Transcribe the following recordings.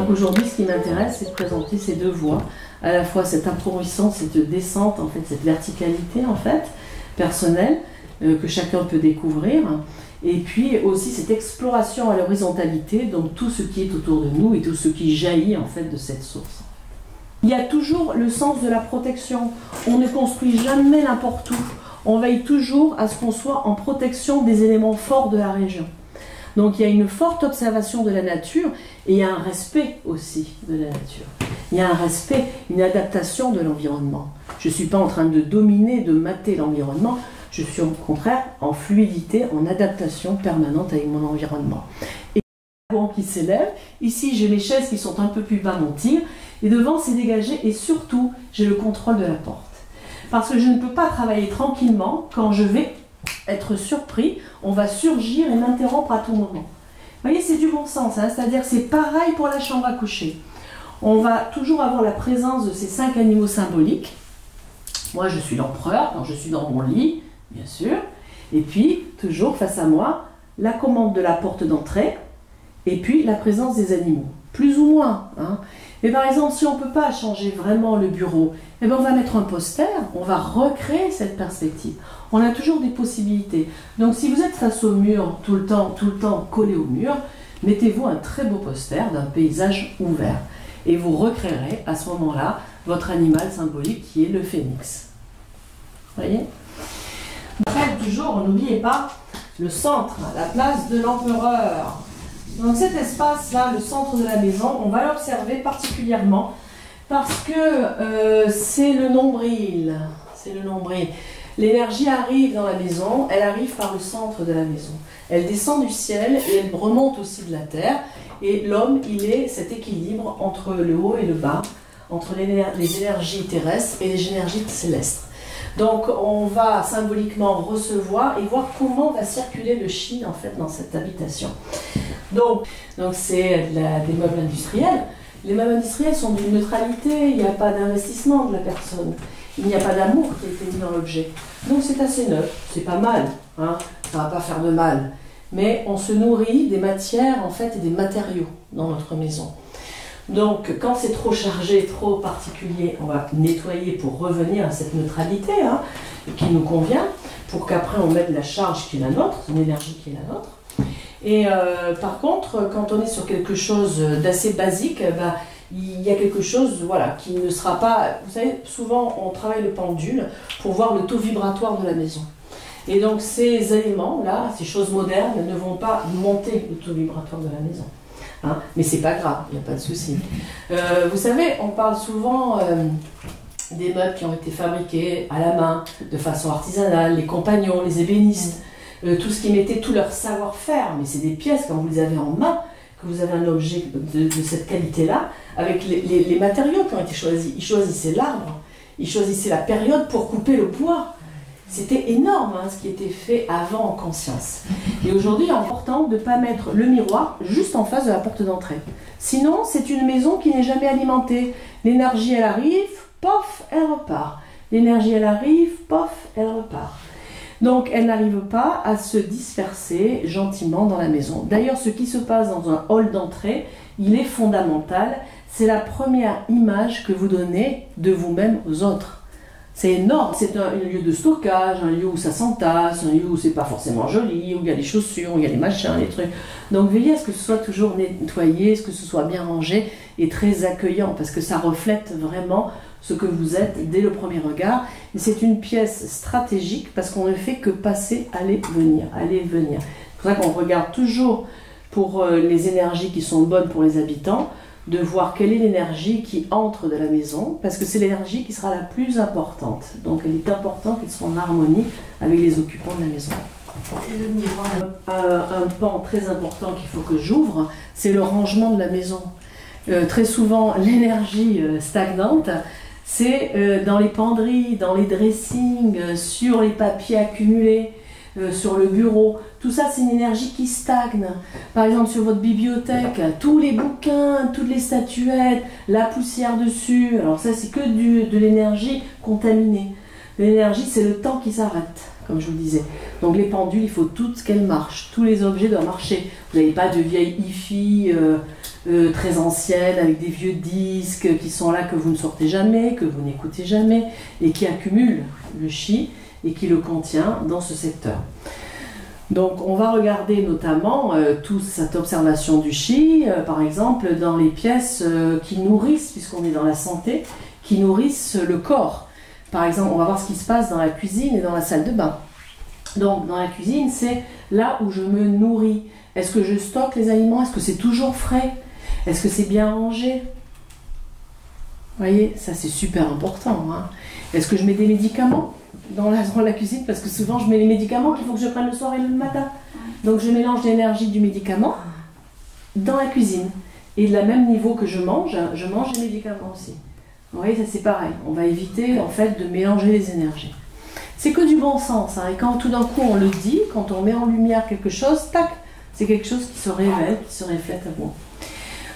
donc aujourd'hui, ce qui m'intéresse, c'est de présenter ces deux voies, à la fois cette appauvrissance, cette descente, en fait, cette verticalité, en fait, personnelle, que chacun peut découvrir, et puis aussi cette exploration à l'horizontalité, donc tout ce qui est autour de nous et tout ce qui jaillit, en fait, de cette source. Il y a toujours le sens de la protection. On ne construit jamais n'importe où. On veille toujours à ce qu'on soit en protection des éléments forts de la région. Donc il y a une forte observation de la nature et il y a un respect aussi de la nature. Il y a un respect, une adaptation de l'environnement. Je ne suis pas en train de dominer, de mater l'environnement. Je suis au contraire en fluidité, en adaptation permanente avec mon environnement. Et le vent qui s'élève. Ici, j'ai mes chaises qui sont un peu plus bas mon tir. Et devant, c'est dégagé. Et surtout, j'ai le contrôle de la porte. Parce que je ne peux pas travailler tranquillement quand je vais être surpris. On va surgir et m'interrompre à tout moment. Vous voyez, c'est du bon sens. Hein, c'est-à-dire que c'est pareil pour la chambre à coucher. On va toujours avoir la présence de ces 5 animaux symboliques. Moi, je suis l'empereur quand je suis dans mon lit, bien sûr. Et puis, toujours face à moi, la commande de la porte d'entrée. Et puis, la présence des animaux. Plus ou moins. Hein. Mais par exemple, si on ne peut pas changer vraiment le bureau, eh bien on va mettre un poster, on va recréer cette perspective. On a toujours des possibilités. Donc si vous êtes face au mur, tout le temps collé au mur, mettez-vous un très beau poster d'un paysage ouvert. Et vous recréerez à ce moment-là votre animal symbolique qui est le phénix. Vous voyez ? Fête du jour, n'oubliez pas le centre, la place de l'empereur. Donc cet espace-là, le centre de la maison, on va l'observer particulièrement parce que c'est le nombril. C'est le nombril. L'énergie arrive dans la maison, elle arrive par le centre de la maison. Elle descend du ciel et elle remonte aussi de la terre. Et l'homme, il est cet équilibre entre le haut et le bas, entre les énergies terrestres et les énergies célestes. Donc on va symboliquement recevoir et voir comment va circuler le chi en fait dans cette habitation. Donc c'est des meubles industriels. Les meubles industriels sont d'une neutralité, il n'y a pas d'investissement de la personne, il n'y a pas d'amour qui a été mis dans l'objet. Donc c'est assez neutre, c'est pas mal, hein, ça ne va pas faire de mal. Mais on se nourrit des matières en fait et des matériaux dans notre maison. Donc quand c'est trop chargé, trop particulier, on va nettoyer pour revenir à cette neutralité hein, qui nous convient, pour qu'après on mette la charge qui est la nôtre, une énergie qui est la nôtre. Et par contre, quand on est sur quelque chose d'assez basique, bah, il y a quelque chose voilà, qui ne sera pas... Vous savez, souvent on travaille le pendule pour voir le taux vibratoire de la maison. Et donc ces éléments-là, ces choses modernes, ne vont pas monter le taux vibratoire de la maison. Hein, mais c'est pas grave, il n'y a pas de souci. Vous savez, on parle souvent des meubles qui ont été fabriqués à la main, de façon artisanale, les compagnons, les ébénistes, tout ce qui mettait tout leur savoir-faire. Mais c'est des pièces, quand vous les avez en main, que vous avez un objet de cette qualité-là, avec les matériaux qui ont été choisis. Ils choisissaient l'arbre, ils choisissaient la période pour couper le bois. C'était énorme hein, ce qui était fait avant en conscience. Et aujourd'hui, il est important de ne pas mettre le miroir juste en face de la porte d'entrée. Sinon, c'est une maison qui n'est jamais alimentée. L'énergie, elle arrive, pof, elle repart. L'énergie, elle arrive, pof, elle repart. Donc, elle n'arrive pas à se disperser gentiment dans la maison. D'ailleurs, ce qui se passe dans un hall d'entrée, il est fondamental. C'est la première image que vous donnez de vous-même aux autres. C'est énorme, c'est un lieu de stockage, un lieu où ça s'entasse, un lieu où c'est pas forcément joli, où il y a des chaussures, où il y a des machins, des trucs. Donc veillez à ce que ce soit toujours nettoyé, ce que ce soit bien rangé et très accueillant, parce que ça reflète vraiment ce que vous êtes dès le premier regard. Et c'est une pièce stratégique parce qu'on ne fait que passer, aller, venir, aller, venir. C'est pour ça qu'on regarde toujours pour les énergies qui sont bonnes pour les habitants, de voir quelle est l'énergie qui entre de la maison, parce que c'est l'énergie qui sera la plus importante. Donc il est important qu'elle soit en harmonie avec les occupants de la maison. Et le miroir. Un pan très important qu'il faut que j'ouvre, c'est le rangement de la maison. Très souvent, l'énergie stagnante, c'est dans les penderies, dans les dressings, sur les papiers accumulés, sur le bureau. Tout ça, c'est une énergie qui stagne. Par exemple, sur votre bibliothèque, tous les bouquins, toutes les statuettes, la poussière dessus. Alors ça, c'est que de l'énergie contaminée. L'énergie, c'est le temps qui s'arrête, comme je vous le disais. Donc les pendules, il faut toutes qu'elles marchent. Tous les objets doivent marcher. Vous n'avez pas de vieille hi-fi très anciennes, avec des vieux disques qui sont là, que vous ne sortez jamais, que vous n'écoutez jamais, et qui accumulent le chi et qui le contient dans ce secteur. Donc on va regarder notamment toute cette observation du chi, par exemple dans les pièces qui nourrissent, puisqu'on est dans la santé, qui nourrissent le corps. Par exemple, on va voir ce qui se passe dans la cuisine et dans la salle de bain. Donc dans la cuisine, c'est là où je me nourris. Est-ce que je stocke les aliments? Est-ce que c'est toujours frais? Est-ce que c'est bien rangé? Vous voyez, ça c'est super important. Hein. Est-ce que je mets des médicaments dans la cuisine? Parce que souvent je mets les médicaments qu'il faut que je prenne le soir et le matin. Donc je mélange l'énergie du médicament dans la cuisine. Et de la même niveau que je mange les médicaments aussi. Vous voyez, ça c'est pareil. On va éviter en fait de mélanger les énergies. C'est que du bon sens. Hein. Et quand tout d'un coup on le dit, quand on met en lumière quelque chose, tac, c'est quelque chose qui se révèle, qui se reflète à vous.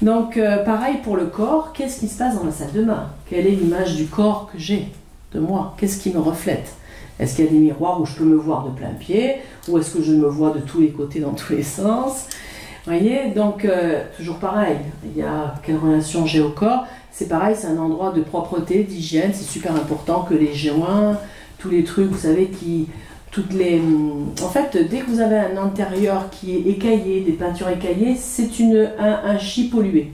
Donc pareil pour le corps, qu'est-ce qui se passe dans la salle de bain? Quelle est l'image du corps que j'ai de moi? Qu'est-ce qui me reflète? Est-ce qu'il y a des miroirs où je peux me voir de plein pied? Ou est-ce que je me vois de tous les côtés, dans tous les sens? Vous voyez, donc toujours pareil, il y a quelle relation j'ai au corps? C'est pareil, c'est un endroit de propreté, d'hygiène, c'est super important que les joints, tous les trucs, vous savez, en fait, dès que vous avez un intérieur qui est écaillé, des peintures écaillées, c'est un chi pollué.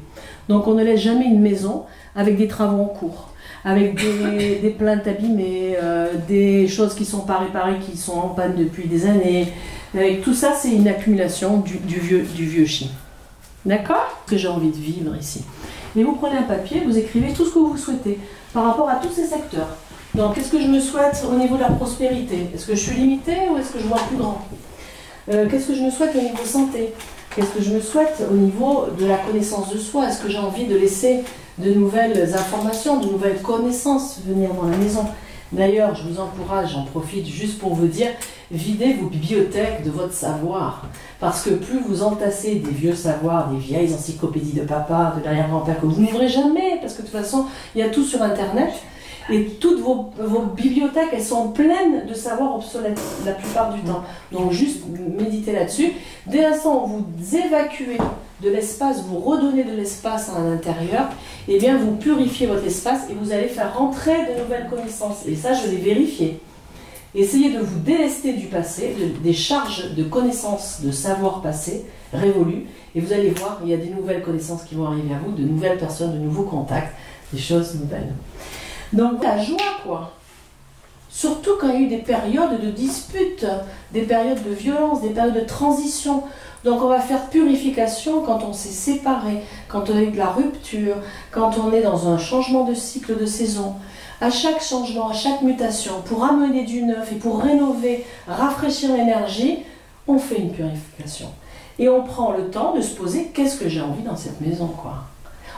Donc on ne laisse jamais une maison avec des travaux en cours, avec des plaintes abîmées, des choses qui ne sont pas réparées, qui sont en panne depuis des années. Tout ça, c'est une accumulation du vieux chi. D'accord? Que j'ai envie de vivre ici. Et vous prenez un papier, vous écrivez tout ce que vous souhaitez par rapport à tous ces secteurs. Donc, qu'est-ce que je me souhaite au niveau de la prospérité? Est-ce que je suis limitée ou est-ce que je vois plus grand? Qu'est-ce que je me souhaite au niveau santé? Qu'est-ce que je me souhaite au niveau de la connaissance de soi? Est-ce que j'ai envie de laisser de nouvelles informations, de nouvelles connaissances venir dans la maison? D'ailleurs, je vous encourage, j'en profite juste pour vous dire, videz vos bibliothèques de votre savoir. Parce que plus vous entassez des vieux savoirs, des vieilles encyclopédies de papa, de l'arrière-grand-père que vous n'ouvrez jamais, parce que de toute façon, il y a tout sur Internet, et toutes vos bibliothèques, elles sont pleines de savoirs obsolètes la plupart du temps. Donc juste méditez là-dessus. Dès l'instant où vous évacuez de l'espace, vous redonnez de l'espace à l'intérieur, et bien vous purifiez votre espace et vous allez faire rentrer de nouvelles connaissances. Et ça, je l'ai vérifié. Essayez de vous délester du passé, des charges de connaissances, de savoir passé, révolus, et vous allez voir, il y a des nouvelles connaissances qui vont arriver à vous, de nouvelles personnes, de nouveaux contacts, des choses nouvelles. Donc la joie, quoi. Surtout quand il y a eu des périodes de disputes, des périodes de violence, des périodes de transition. Donc on va faire purification quand on s'est séparé, quand on a eu de la rupture, quand on est dans un changement de cycle de saison. À chaque changement, à chaque mutation, pour amener du neuf et pour rénover, rafraîchir l'énergie, on fait une purification. Et on prend le temps de se poser, qu'est-ce que j'ai envie dans cette maison, quoi.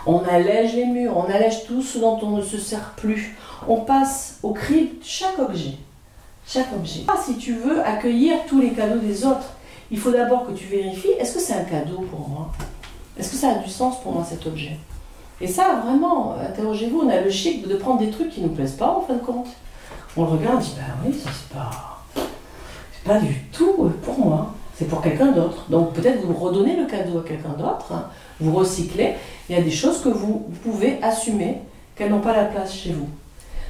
On allège les murs, on allège tout ce dont on ne se sert plus. On passe au crible chaque objet. Chaque objet. Si tu veux accueillir tous les cadeaux des autres, il faut d'abord que tu vérifies, est-ce que c'est un cadeau pour moi? Est-ce que ça a du sens pour moi cet objet? Et ça, vraiment, interrogez-vous, on a le chic de prendre des trucs qui ne nous plaisent pas en fin de compte. On le regarde, on dit, ben oui, ça c'est pas du tout pour moi, c'est pour quelqu'un d'autre. Donc peut-être vous redonnez le cadeau à quelqu'un d'autre, hein, vous recyclez. Il y a des choses que vous pouvez assumer, qu'elles n'ont pas la place chez vous.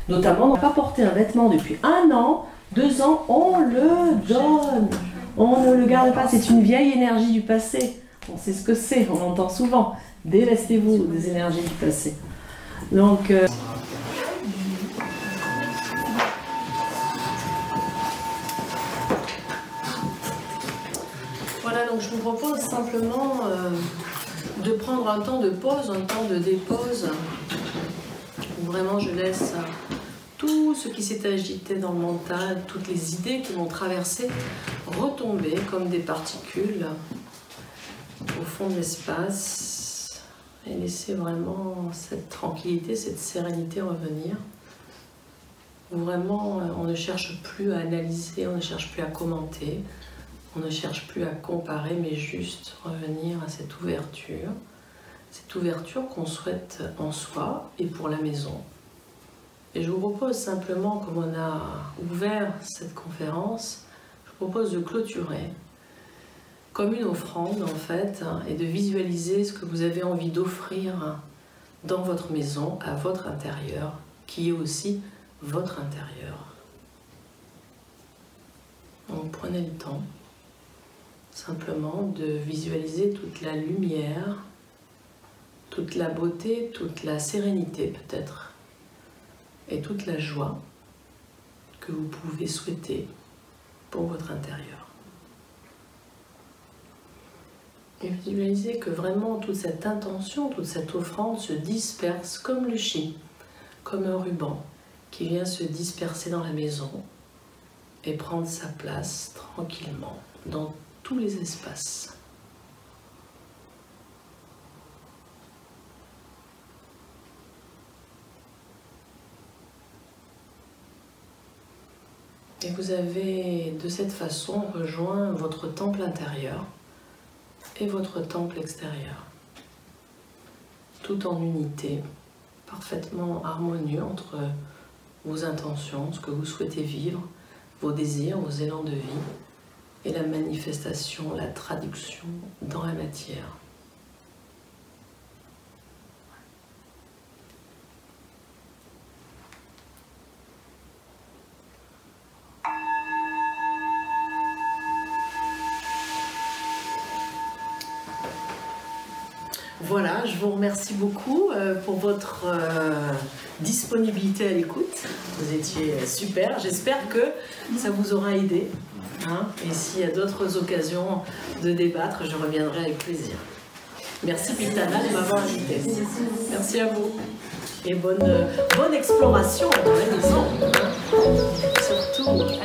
Notamment, on n'a pas porté un vêtement depuis 1 an, 2 ans, on le donne. On ne le garde pas, c'est une vieille énergie du passé. On sait ce que c'est, on l'entend souvent. Délestez-vous des énergies du passé. Donc, voilà, donc je vous propose simplement de prendre un temps de pause, un temps de dépose, où vraiment je laisse tout ce qui s'est agité dans le mental, toutes les idées qui m'ont traversé, retomber comme des particules au fond de l'espace et laisser vraiment cette tranquillité, cette sérénité revenir. Où vraiment on ne cherche plus à analyser, on ne cherche plus à commenter, on ne cherche plus à comparer, mais juste revenir à cette ouverture qu'on souhaite en soi et pour la maison. Et je vous propose simplement, comme on a ouvert cette conférence, je vous propose de clôturer comme une offrande en fait, et de visualiser ce que vous avez envie d'offrir dans votre maison, à votre intérieur, qui est aussi votre intérieur. Donc prenez le temps simplement de visualiser toute la lumière, toute la beauté, toute la sérénité peut-être, et toute la joie que vous pouvez souhaiter pour votre intérieur. Et visualisez que vraiment toute cette intention, toute cette offrande se disperse comme le chi, comme un ruban qui vient se disperser dans la maison et prendre sa place tranquillement dans tous les espaces. Et vous avez de cette façon rejoint votre temple intérieur et votre temple extérieur, tout en unité, parfaitement harmonieux entre vos intentions, ce que vous souhaitez vivre, vos désirs, vos élans de vie, et la manifestation, la traduction dans la matière. Voilà, je vous remercie beaucoup pour votre disponibilité à l'écoute. Vous étiez super, j'espère que ça vous aura aidé. Hein, et s'il y a d'autres occasions de débattre, je reviendrai avec plaisir. Merci Pitana de m'avoir invité. Merci à vous. Et bonne exploration dans la maison. Surtout.